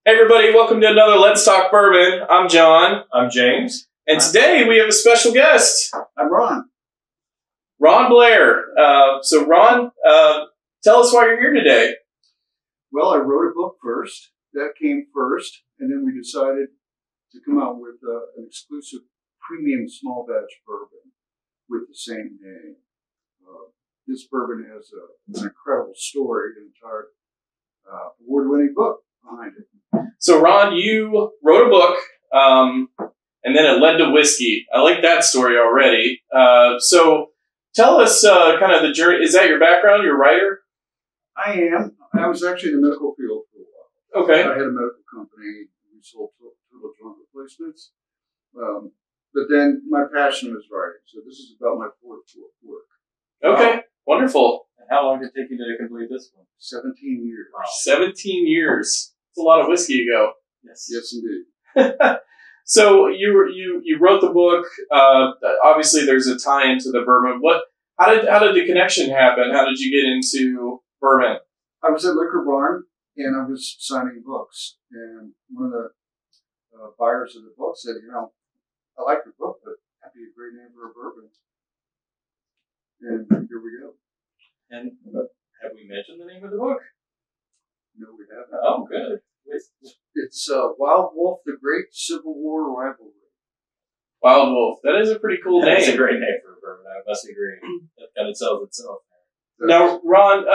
Hey everybody, welcome to another Let's Talk Bourbon. I'm John. I'm James. And today we have a special guest. I'm Ron. Ron Blair. So Ron, tell us why you're here today. Well, I wrote a book first. That came first. And then we decided to come out with an exclusive premium small batch bourbon with the same name. This bourbon has an incredible story, an entire award-winning book behind it. So Ron, you wrote a book, and then it led to whiskey. I like that story already. So tell us kind of the journey. Is that your background? You're a writer? I am. I was actually in the medical field for a while. Okay. I had a medical company. We sold total joint replacements. But then my passion was writing. So this is about my fourth work. Okay. Wow. Wonderful. And how long did it take you to complete this one? 17 years. Wow. 17 years. That's a lot of whiskey ago. Yes. Yes, indeed. So you wrote the book. Obviously, there's a tie into the bourbon. How did the connection happen? How did you get into bourbon? I was at Liquor Barn and I was signing books, and one of the buyers of the book said, I like your book, but that'd be a great name for a bourbon. And here we go. And have we mentioned the name of the book? No, we haven't. Oh, good. It's Wild Wolf, the Great Civil War Rivalry. Wild Wolf. That is a pretty cool name. It's a great name for a bourbon. I must agree. That kind of sells itself. Now, Ron,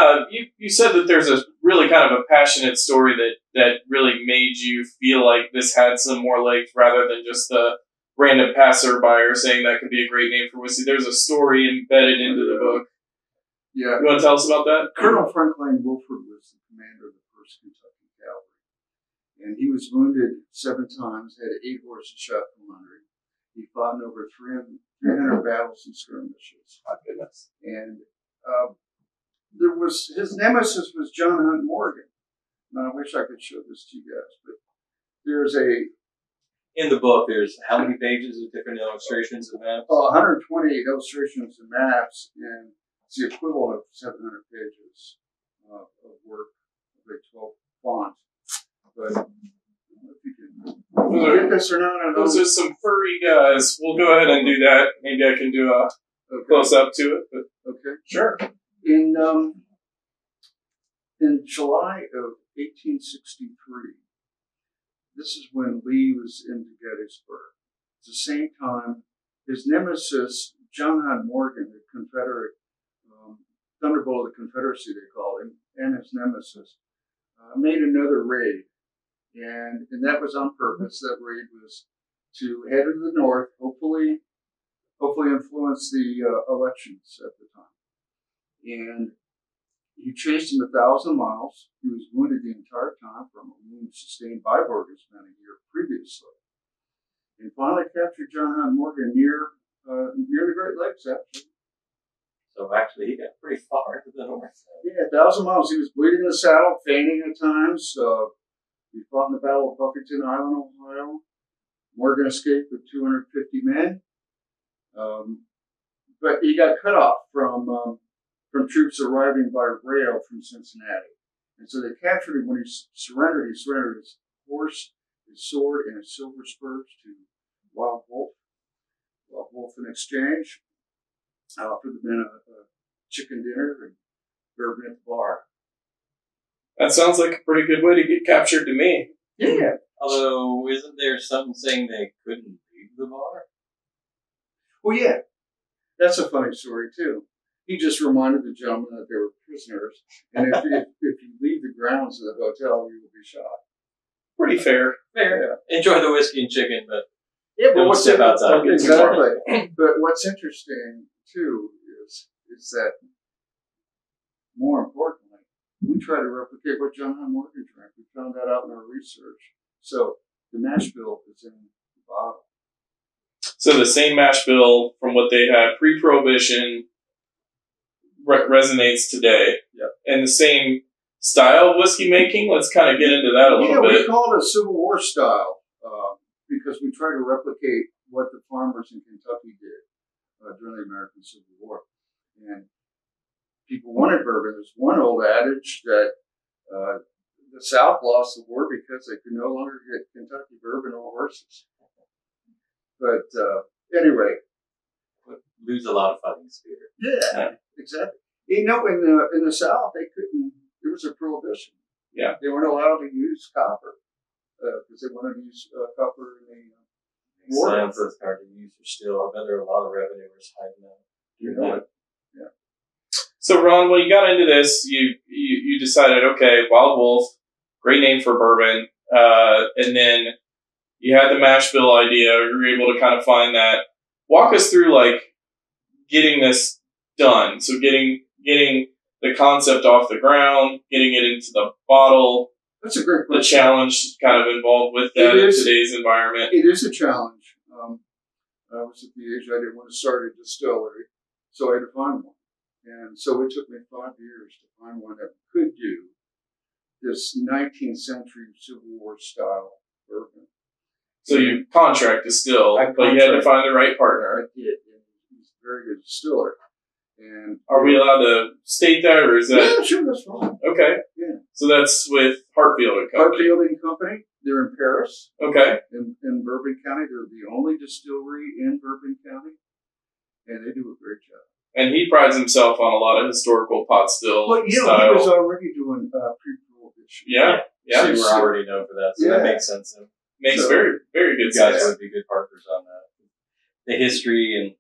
you said that there's a really kind of a passionate story that really made you feel like this had some more legs rather than just the random passerby saying that could be a great name for whiskey. There's a story embedded into the book. Yeah. You want to tell us about that? Colonel Franklin Wilford was the commander of the 1st Kentucky Cavalry. And he was wounded 7 times, had 8 horses shot from under him. He fought in over 300 battles and skirmishes. My goodness. And his nemesis was John Hunt Morgan. Now, I wish I could show this to you guys, but there's in the book, there's how many pages of different illustrations and maps? 120 illustrations and maps, and it's the equivalent of 700 pages of work of a 12 font. But I don't know if you can get this or not. Those are some furry guys. We'll go ahead and do that. Maybe I can do a close up to it. But okay. Sure. In July of 1863, this is when Lee was in Gettysburg. At the same time, his nemesis, John Hunt Morgan, the Confederate Thunderbolt of the Confederacy, they called him, and his nemesis, made another raid. And that was on purpose. That raid was to head to the north, hopefully influence the elections at the time. And he chased him 1,000 miles. He was wounded the entire time from a wound sustained by Burgess a year previously. And finally captured John Hunt Morgan near the Great Lakes, actually. So actually, he got pretty far to the north. Yeah, 1,000 miles. He was bleeding in the saddle, fainting at times. He fought in the Battle of Buckington Island, Ohio. Morgan escaped with 250 men. But he got cut off from troops arriving by rail from Cincinnati. And so they captured him. When he surrendered his horse, his sword, and his silver spurs to Wild Wolf. Wild Wolf in exchange offered the men a chicken dinner and bourbon at the bar. That sounds like a pretty good way to get captured to me. Yeah. Although, isn't there something saying they couldn't leave the bar? Well, yeah. That's a funny story, too. He just reminded the gentleman that they were prisoners, and if you leave the grounds of the hotel, you will be shot. Pretty fair. Fair. Yeah. Enjoy the whiskey and chicken, but don't step outside. Exactly. But what's interesting too is that, more importantly, we try to replicate what John Hunt Morgan drank. We found that out in our research. So the mash bill is in the bottle. So the same mash bill from what they had pre-Prohibition resonates today. Yep. And the same style of whiskey making. Let's kind of get into that a little bit. Yeah, we call it a Civil War style because we try to replicate what the farmers in Kentucky did during the American Civil War. And people wanted bourbon. There's one old adage that the South lost the war because they could no longer get Kentucky bourbon or horses. But anyway, Lose a lot of fighting spirit. yeah, exactly. In the South, they couldn't. There was a prohibition. Yeah, they weren't allowed to use copper because they wanted to use copper in the war. Science is hard to use for still. I bet there are a lot of revenuers hiding out. You know it. Yeah. So Ron, when you got into this, you decided, okay, Wild Wolf, great name for bourbon, and then you had the mash bill idea. You were able to kind of find that. Walk us through getting this done. So getting the concept off the ground, getting it into the bottle. That's a great question. The challenge kind of involved with that in today's environment. It is a challenge. I was at the age I didn't want to start a distillery, so I had to find one. And so it took me 5 years to find one that could do this 19th century Civil War style bourbon. So you contract distill, but you had to find the right partner. I did. And he's a very good distiller. And are we allowed to state that, or is that? Yeah, sure, that's fine. Okay. Yeah. So that's with Hartfield and Company. Hartfield and Company. They're in Paris. Okay. In Bourbon County. They're the only distillery in Bourbon County. And they do a great job. And he prides himself on a lot of historical pot still style. He was already doing pre-prohibition. Yeah. Yeah. So you were already known for that, so that makes sense. Makes very, very good sense. You guys sense. would be good partners on that. The history and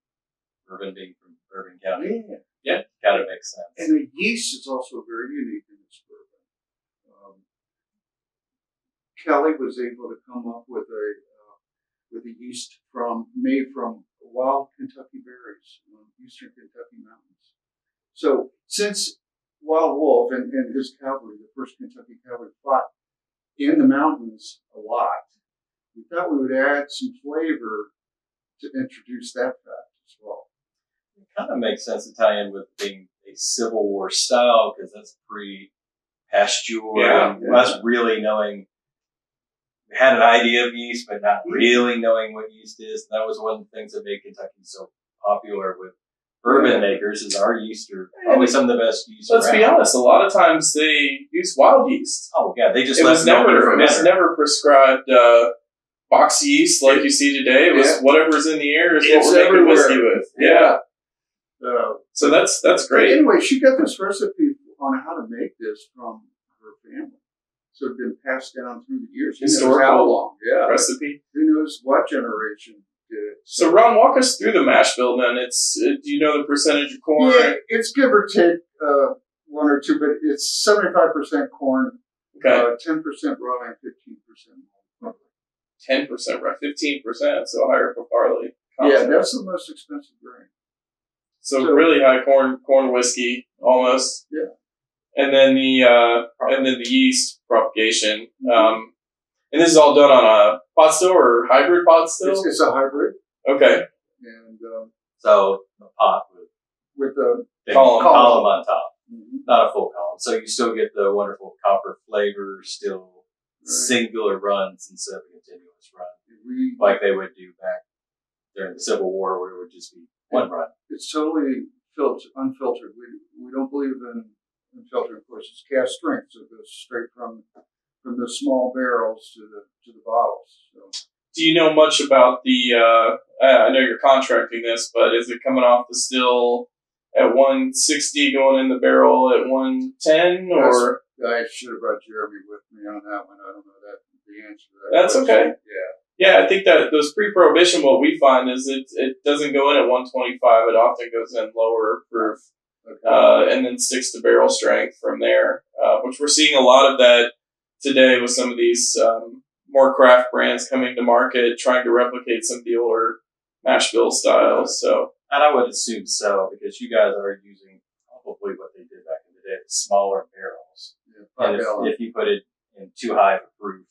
bourbon being from Bourbon County. Yeah. Kind of makes sense. And the yeast is also very unique in this bourbon. Kelly was able to come up with a yeast made from wild Kentucky berries on eastern Kentucky mountains. So since Wild Wolf and his cavalry, the first Kentucky cavalry, fought in the mountains a lot, we thought we would add some flavor to introduce that fact as well. It kind of makes sense to tie in with being a Civil War style because that's pre-pasture. Yeah. Us really knowing, we had an idea of yeast, but not really knowing what yeast is. And that was one of the things that made Kentucky so popular with bourbon makers is our yeast are probably some of the best yeast Let's around. be honest, a lot of times they use wild yeast. Oh, yeah, they just it was never prescribed box yeast like you see today. It was whatever's in the air is what we're making whiskey with. Yeah. So that's great. Anyway, she got this recipe on how to make this from her family. So it's been passed down through the years. Historical how long? Yeah. Recipe. Who knows what generation did it? So Ron, walk us through the mash bill then. Do you know the percentage of corn? Yeah, it's give or take 1 or 2, but it's 75% corn, 10% rye, and 15% malt. 10% rye, 15%, so higher for barley. Yeah, that's the most expensive grain. So really high corn whiskey almost. Yeah. And then the yeast propagation. And this is all done on a pot still or hybrid pot still? It's a hybrid. Okay. And so the pot with the column on top, not a full column. So you still get the wonderful copper flavor, still singular runs instead of a continuous run, like they would do back during the Civil War, where it would just be one run. It's totally unfiltered. We don't believe in filtering. Of course, it's cast strength, so it goes straight from the small barrels to the bottles. So. Do you know much about the? I know you're contracting this, but is it coming off the still at 160, going in the barrel at 110, or? I should have brought Jeremy with me on that one. I don't know the answer to that. That's question. Okay. Yeah. Yeah, I think that those pre-prohibition, what we find is it doesn't go in at 125. It often goes in lower proof, and then sticks to barrel strength from there. Which we're seeing a lot of that today with some of these more craft brands coming to market, trying to replicate some of the older mash bill styles. So, and I would assume so because you guys are using probably what they did back in the day, the smaller barrels. Yeah, and if you put it in too high of a proof,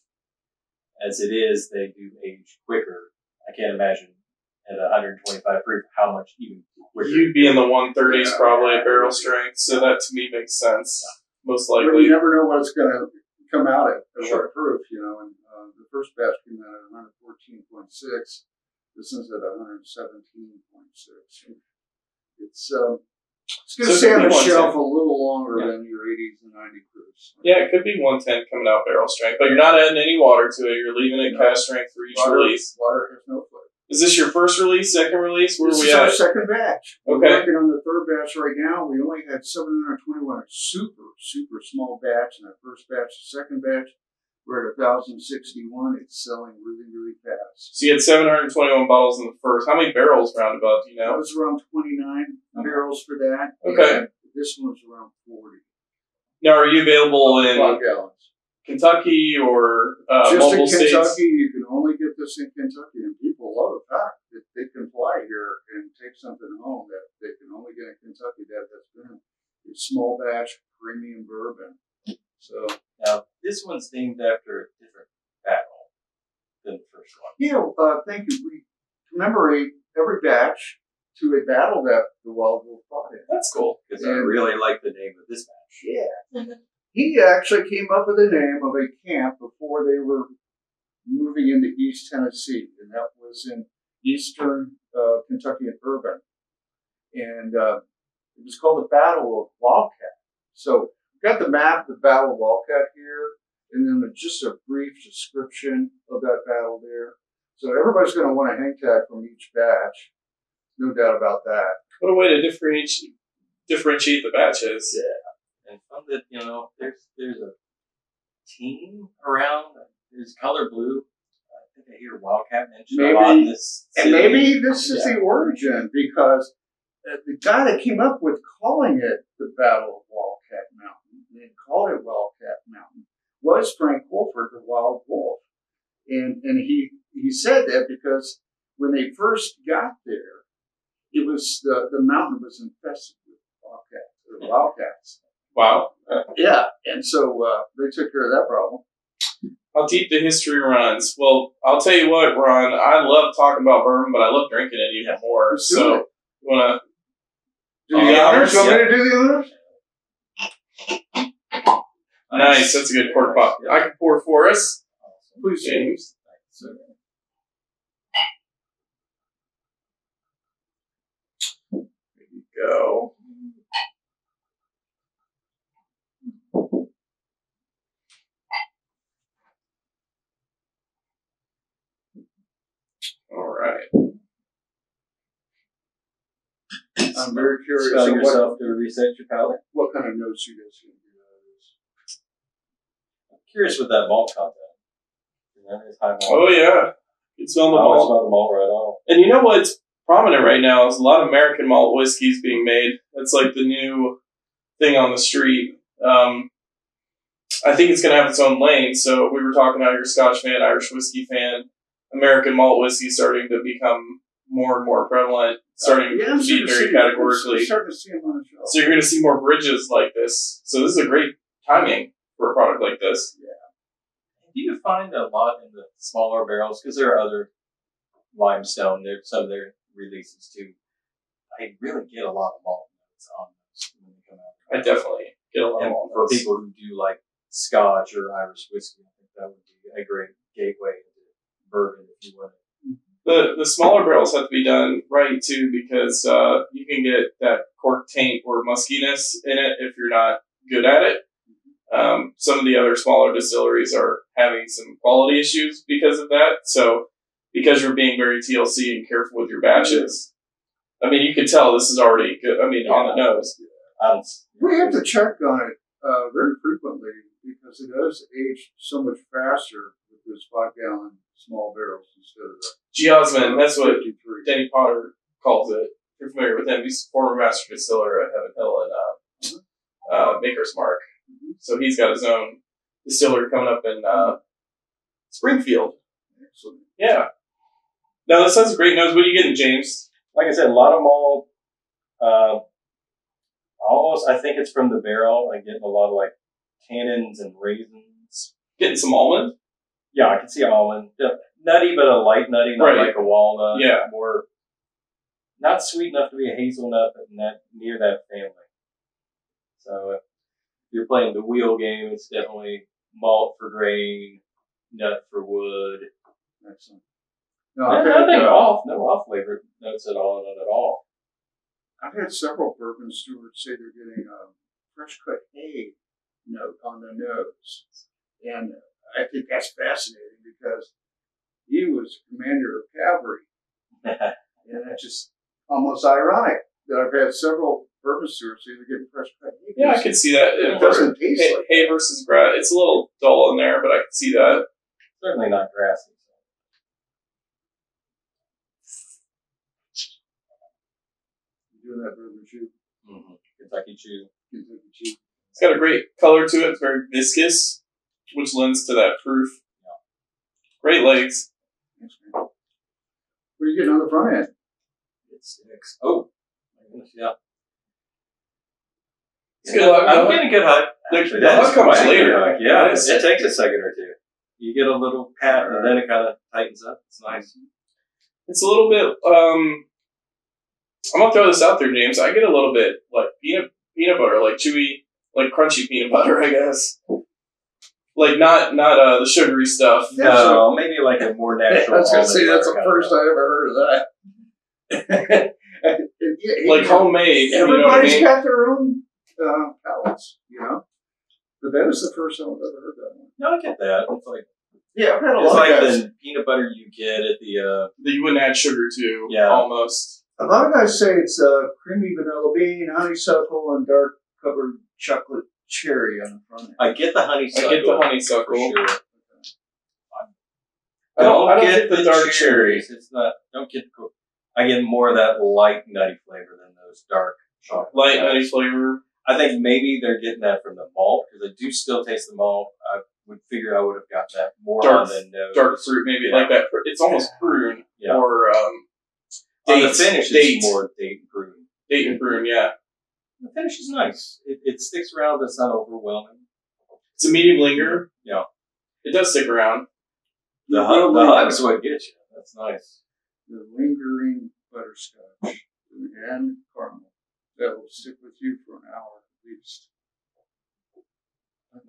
as it is, they do age quicker. I can't imagine at 125 proof how much even quicker. You'd be in the 130s probably at barrel strength, so that to me makes sense. Most likely. But you never know what it's going to come out at what proof, And the first batch came out at 114.6. This is at 117.6. It's going to stay on the shelf a little longer than your 80s and 90 proofs. Yeah, it could be 110 coming out barrel strength, but you're not adding any water to it. You're leaving it cask strength for each release. Water has no flavor. Is this your first release, second release? Where this are we is at? our second batch. Okay. We're working on the third batch right now. We only had 721, a super, super small batch in our first batch. The second batch, we're at 1,061. It's selling really, really fast. So you had 721 bottles in the first. How many barrels roundabout, do you know? It was around 29 barrels for that. Okay. This one's around 40. Now, are you available in 5 gallons. Kentucky or Just multiple in Kentucky, states? you can only get this in Kentucky, and people love the fact that they can fly here and take something home that they can only get in Kentucky that's been a small batch premium bourbon. So now this one's named after a different battle than the first one. yeah, thank you. We commemorate every batch to a battle that the Wild Wolf fought in. That's cool. Because I really like the name of this batch. Yeah. He actually came up with the name of a camp before they were moving into East Tennessee, and that was in eastern Kentucky and Bourbon. And it was called the Battle of Wildcat. So we've got the map of the Battle of Wildcat here, and then just a brief description of that battle there. So everybody's going to want a hang tag from each batch. No doubt about that. What a way to differentiate the batches. Yeah. And from the, there's a team around. There's color blue. I think I hear Wildcat mentioned a lot in this city. And maybe this is the origin, because the guy that came up with calling it the Battle of Wildcat Mountain, and called it Wildcat Mountain, was Frank Wolford, the Wild Wolf. And he said that because when they first got there, it was the mountain was infested with wildcats. Wow. Yeah, and so they took care of that problem. How deep the history runs. Well, I'll tell you what, Ron, I love talking about bourbon, but I love drinking it even more. So, you want to do the honors? You want me to do the honors? Nice. That's a good cork pop. I can pour for us. Please, James. There you go. All right. I'm very curious. Spell yourself to reset your palate. What kind of notes you guys going to do out of this? I'm curious with that malt content. That is high malt. Oh, yeah. You can smell the I always malt. smell the malt right off. And you know what's prominent right now is a lot of American malt whiskeys being made. That's like the new thing on the street. I think it's going to have its own lane. So we were talking about your Scotch fan, Irish whiskey fan. American malt whiskey starting to become more and more prevalent, starting to be very categorically. Starting to see them on the shelf. So you're going to see more bridges like this. So this is a great timing for a product like this. Yeah. Do you find a lot in the smaller barrels? Because there are other limestone, there's some of their releases too. I really get a lot of malt notes on those when they come out. I definitely get a lot of malt for notes. people who do like Scotch or Irish whiskey, I think that would be a great gateway into bourbon if you would. The smaller barrels have to be done right too, because you can get that cork taint or muskiness in it if you're not good at it. Some of the other smaller distilleries are having some quality issues because of that. So because you're being very TLC and careful with your batches, I mean, you can tell this is already good. I mean, on the nose. We have to check on it very frequently because it does age so much faster with those 5-gallon small barrels instead of the Geosmin, that's what 53. Danny Potter calls it. If you're familiar with him, he's a former master distiller at Heaven Hill and Maker's Mark. So he's got his own distillery coming up in Springfield. Excellent. Yeah. Now, this has a great nose. What are you getting, James? Like I said, a lot of malt. Almost, I think it's from the barrel. I'm getting a lot of like tannins and raisins. Getting some almond? Yeah, I can see almond. Nutty, but a light nutty, not like a walnut. Yeah. More, not sweet enough to be a hazelnut, but near that family. So if you're playing the wheel game, it's definitely malt for grain, nut for wood. Excellent. No, no off flavor notes at all, none at all. I've had several bourbon stewards say they're getting fresh cut hay note on the nose. And I think that's fascinating because he was commander of cavalry. And that's just almost ironic that I've had several bourbon stewards either getting fresh cut. Yeah, I can see that. It doesn't taste like hay versus grass. It's a little dull in there, but I can see that. Certainly not grassy. You doing that bourbon chew? Mm-hmm. Kentucky chew. Kentucky chew. It's got a great color to it. It's very viscous, which lends to that proof. Yeah. Great legs. Thanks, man. What are you getting on the front end? It sticks. Oh, my goodness, yeah. It's good. I'm getting a good hug. Actually, the hug comes later. Yeah, it takes a second or two. You get a little pat, and then it kind of tightens up. It's nice. It's a little bit. I'm gonna throw this out there, James. I get a little bit like peanut butter, like chewy, like crunchy peanut butter, I guess. Like not the sugary stuff. Yeah, no, maybe like a more natural. I was gonna say that's the first I ever heard of that. Like homemade. Everybody's got their own palates, you know. But that was the first time I've ever heard that one. No, I get that. It's like I've had a it's lot like of guys. the peanut butter you get at the that you wouldn't add sugar to. Yeah, almost. A lot of guys say it's creamy vanilla bean, honeysuckle, and dark covered chocolate cherry on the front end. I get the honeysuckle. I get the honeysuckle. For sure. I don't get the dark cherries. It's not. Don't get the. I get more of that light nutty flavor than those dark chocolate. Light nutty flavor. I think maybe they're getting that from the malt because I do still taste the malt. I would figure I would have got that more on the nose. Dark fruit, maybe like that. It's almost prune or on the finish. It's more date and prune. Date and prune, yeah. The finish is nice. It sticks around, but it's not overwhelming. It's a medium linger. Yeah, it does stick around. The hug's what gets you. That's nice. The lingering butterscotch and caramel that will stick with you for an hour at least.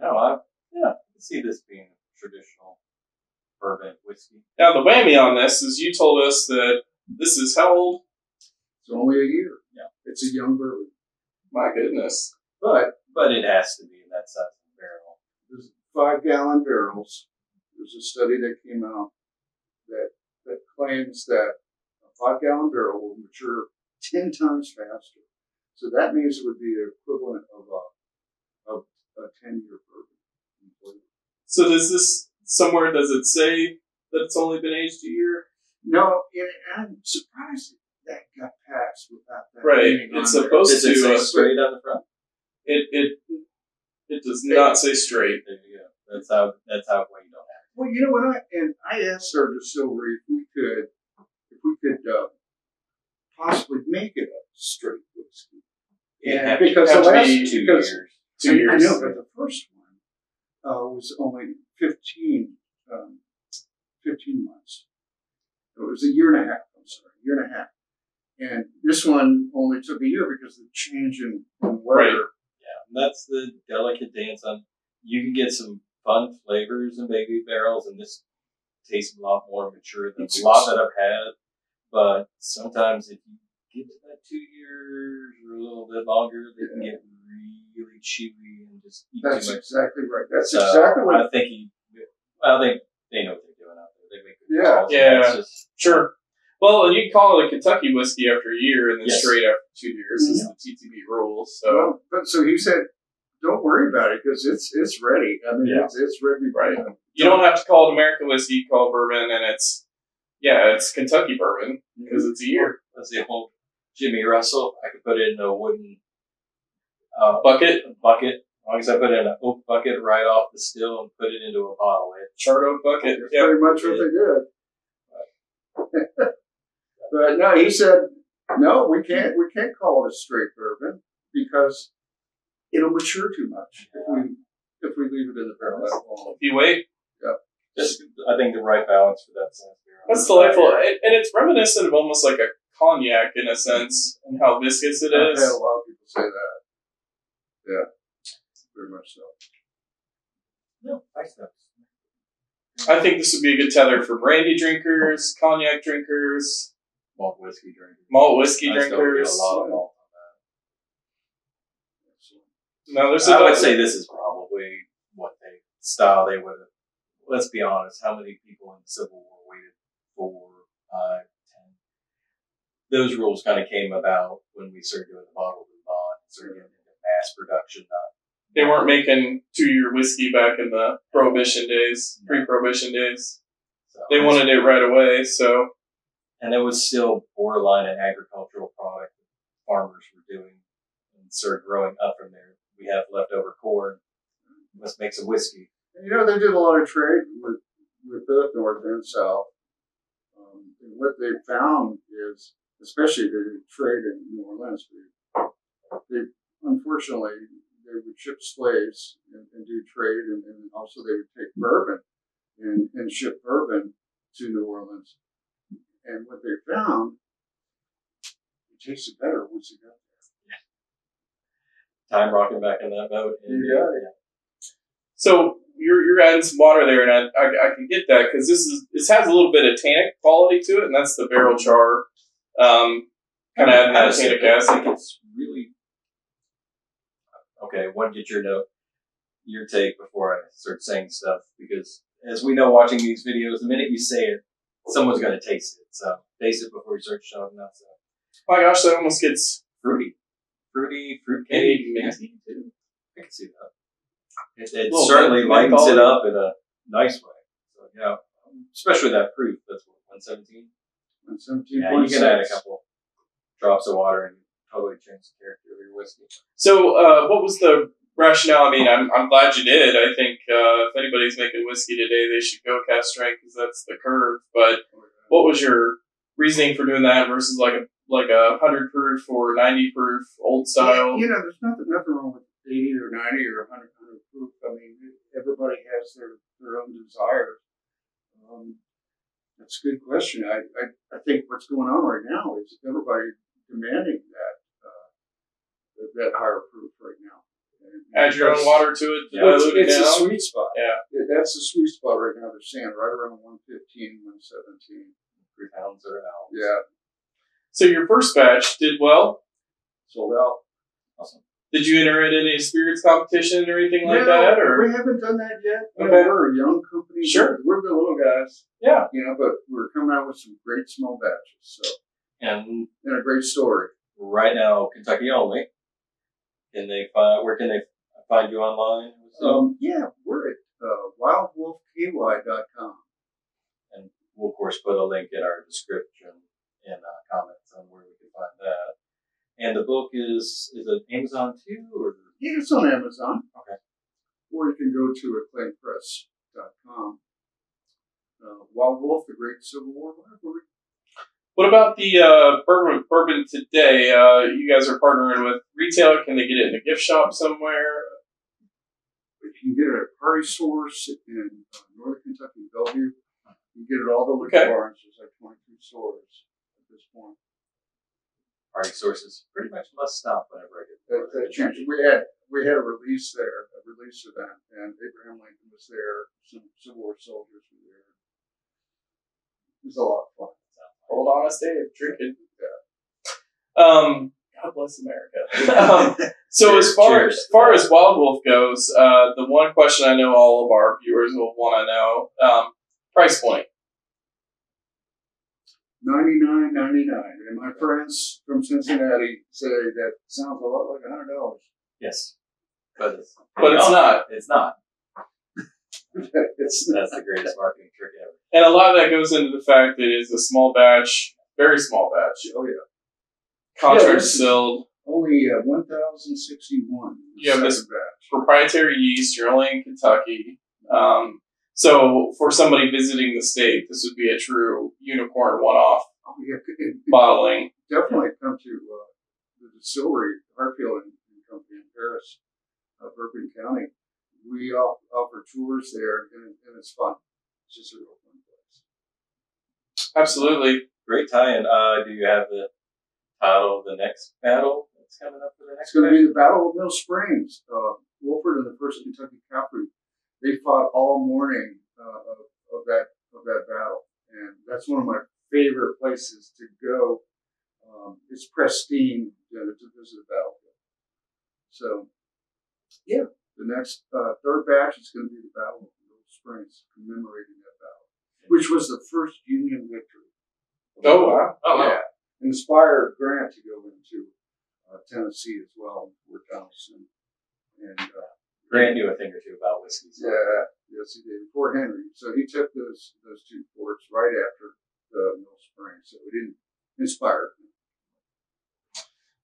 No, I can see this being traditional bourbon whiskey. Now the whammy on this is you told us that this is how old? It's only a year. Yeah, it's a young bourbon. My goodness, but it has to be in that size of barrel. There's 5-gallon barrels. There's a study that came out that claims that a 5-gallon barrel will mature 10 times faster. So that means it would be the equivalent of a 10-year bourbon. So does it say that it's only been aged a year? No, I'm surprised that got passed without that. Right, it's supposed to say straight on the front. It does not say straight. There you go. That's how well you don't have it. Well, you know what? I asked our distillery if we could possibly make it a straight whiskey. Yeah, because the last 2 years. 2 years. I know, but the first one was only 15 months. It was a year and a half. I'm sorry, a year and a half. And this one only took a year because of the change in weather. Right. Yeah, that's the delicate dance on. You can get some fun flavors in baby barrels, and this tastes a lot more mature than a lot that I've had. But sometimes if you get to that 2 years or a little bit longer, they can get really chewy and just eat That's too much. exactly right. That's exactly what I think. They know what they're doing out there. They make good calls. Yeah, sure. Well, and you can call it a Kentucky whiskey after a year, and then straight after 2 years is the TTB rules. So, so he said, "Don't worry about it because it's ready. I mean, it's ready. Right. You don't have to call it American whiskey. You call it bourbon, and it's Kentucky bourbon because it's a year. That's the whole Jimmy Russell. I could put it in a wooden bucket. As long as I put it in an oak bucket right off the still and put it into a bottle. Charred oak bucket. That's pretty much what they did. But no, he said, no, we can't call it a straight bourbon because it'll mature too much if we leave it in the barrel that long. If you wait. Yeah. Just, I think the right balance for that size barrel. That's delightful. And it's reminiscent of almost like a cognac in a sense, and how viscous it is. I've had a lot of people say that. Yeah. Very much so. No, nice stuff. I think this would be a good tether for brandy drinkers, cognac drinkers, malt whiskey drinkers. I still get a lot of malt on that. No, I would say this is probably way what style they would have. Let's be honest, how many people in the Civil War waited 4, 5, 10? Those rules kind of came about when we started doing the bottled and bond, started getting into mass production. They weren't making 2-year whiskey back in the Prohibition days, pre-Prohibition days. So they wanted it right away, so. And it was still borderline an agricultural product that farmers were doing and started growing up from there. We have leftover corn. Let's make some whiskey. And, they did a lot of trade with both North and South. And what they found is, especially the trade in New Orleans, they unfortunately, they would ship slaves and do trade, and also they would take bourbon and ship bourbon to New Orleans. And what they found, it tasted better once it got there. Time rocking back in that boat. Yeah. So you're adding some water there, and I can get that because this has a little bit of tannic quality to it, and that's the barrel char. Kind of adding that tannic acid. It's really okay. Want to get your take before I start saying stuff, because as we know, watching these videos, the minute you say it, someone's going to taste it. So taste it before you start showing that stuff. My gosh, that almost gets fruity, fruit cake, minty too. I can see that. It certainly lightens it up in a nice way. So yeah, especially that proof. That's what 117. 117. Yeah, you can add a couple drops of water and totally change the character of your whiskey. So, what was the rationale? I mean, I'm glad you did. I think if anybody's making whiskey today, they should go cast strength because that's the curve. But what was your reasoning for doing that versus like a 100 proof or 90 proof old style? There's nothing wrong with 80 or 90 or 100 proof. I mean, everybody has their own desires. That's a good question. I think what's going on right now is everybody demanding that higher proof right now. Add your own water to it. It's a sweet spot. Yeah. That's the sweet spot right now. They're saying right around 115, 117. 3 pounds or an ounce. Yeah. So your first batch did well? Sold out. Awesome. Did you enter in any spirits competition or anything like that? Or we haven't done that yet. Okay. We're a young company. Sure. We're the little guys. Yeah. But we're coming out with some great small batches. So. And a great story. Right now, Kentucky only. Where can they find you online? We're at wildwolfky.com. And we'll, of course, put a link in our description and comments on where we can find that. And the book is it Amazon too? Or? Yeah, it's on Amazon. Okay. Or you can go to acclaimpress.com. Wild Wolf, the Great Civil War Library. What about the bourbon today? You guys are partnering with retail. Can they get it in a gift shop somewhere? You can get it at Party Source in Northern Kentucky, Bellevue. You can get it at all the liquor bars. There's like 22 stores at this point. Party Source is pretty much must stop whenever I get there. We had a release there, a release event, and Abraham Lincoln was there. Some Civil War soldiers were there. It was a lot of fun. Old honest Dave drinking. Yeah. God bless America. So as far as Wild Wolf goes, the one question I know all of our viewers will want to know: price point. $99.99, and my friends from Cincinnati say that sounds a lot like $100. Yes, but it's not. It's not. That's the greatest marketing trick ever. And a lot of that goes into the fact that it's a small batch, very small batch. Oh yeah. Contract distilled. Only 1,061. You have this batch. Proprietary yeast. You're only in Kentucky. So for somebody visiting the state, this would be a true unicorn one-off bottling. Definitely come to the distillery, Hartfield and Company in Paris, Bourbon County. We offer tours there, and it's fun. It's just a real fun place. Absolutely. Great tie-in. Do you have the title of the next battle that's coming up for the next? It's going to be the Battle of Mill Springs. Wolford and the First Kentucky Cavalry. They fought all morning of that battle, and that's one of my favorite places to go. It's pristine to visit the battlefield. So, yeah, The next third batch is going to be the Battle of Mill Springs, commemorating that battle, which was the first Union victory. Oh, wow. Yeah. Inspired Grant to go into Tennessee as well, Fort Donelson. And Grant knew a thing or two about whiskey. So. Yeah, yes, he did. Fort Henry. So he took those two forts right after the Mill Springs. So it didn't inspire him.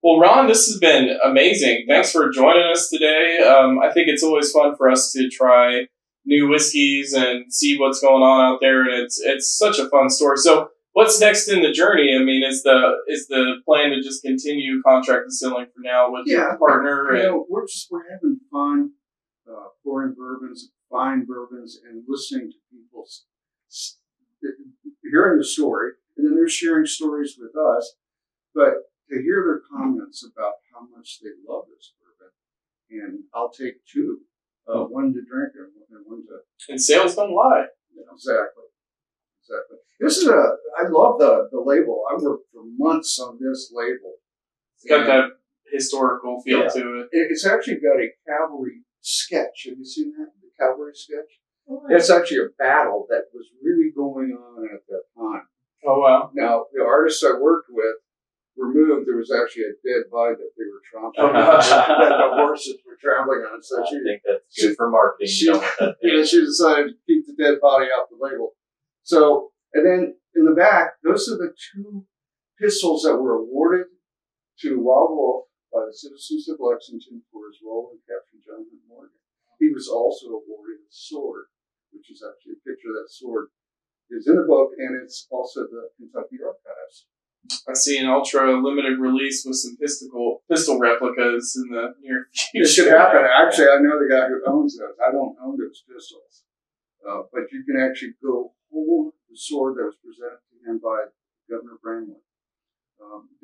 Well, Ron, this has been amazing. Thanks for joining us today. I think it's always fun for us to try new whiskeys and see what's going on out there, and it's such a fun story. So, what's next in the journey? I mean, is the plan to just continue contract distilling for now with your partner? We're having fun pouring bourbons, buying bourbons, and listening to people's hearing the story, and then they're sharing stories with us, but to hear their comments about how much they love this bourbon, and I'll take two, one to drink and one to. And sales don't lie. Exactly. This is I love the label. I worked for months on this label. It's got that historical feel to it. It's actually got a cavalry sketch. Have you seen that? The cavalry sketch? Oh, yeah. It's actually a battle that was really going on at that time. Oh, wow. Now, the artists I worked with were moved. There was actually a dead body that they were trampling on, that the horses were trampling on. So I think that's good for marketing. She decided to keep the dead body off the label. So, and then in the back, those are the two pistols that were awarded to Wild Wolf by the citizens of Lexington for his role in capturing John Hunt Morgan. He was also awarded a sword, which is actually a picture of that sword. It's in the book, and it's also the Kentucky Archives. I see an ultra limited release with some pistol replicas in the near future. It should happen. Actually, I know the guy who owns those. I don't own those pistols. But you can actually go hold the sword that was presented to him by Governor Bramlett,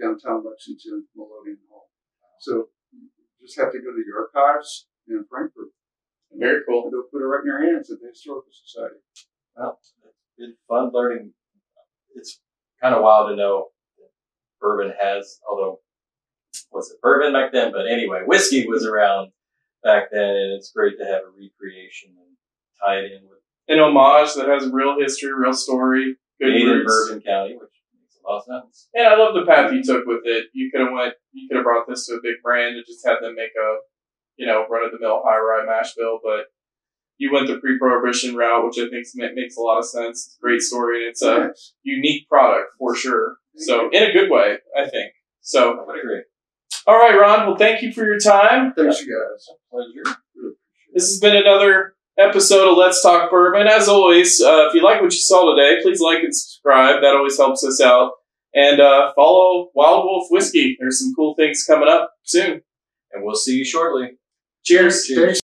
downtown Lexington, Melodeon Hall. So you just have to go to the archives in Frankfurt. Very cool. They'll put it right in your hands at the Historical Society. Well, it's been fun learning. It's kind of wild to know that bourbon has, although was it bourbon back then? But anyway, whiskey was around back then, and it's great to have a recreation and tie it in with an homage that has real history, real story, good made in roots. Bourbon County, which makes a lot of sense. And I love the path you took with it. You could have brought this to a big brand and just had them make a, run-of-the-mill high-rye mash bill, but you went the pre-prohibition route, which I think makes a lot of sense. It's a great story, and it's a unique product for sure. So, in a good way, I think. So, I would agree. All right, Ron. Well, thank you for your time. Thanks, you guys. Pleasure. This has been another episode of Let's Talk Bourbon. As always, if you like what you saw today, please like and subscribe. That always helps us out. And follow Wild Wolf Whiskey. There's some cool things coming up soon. And we'll see you shortly. Cheers. Thanks.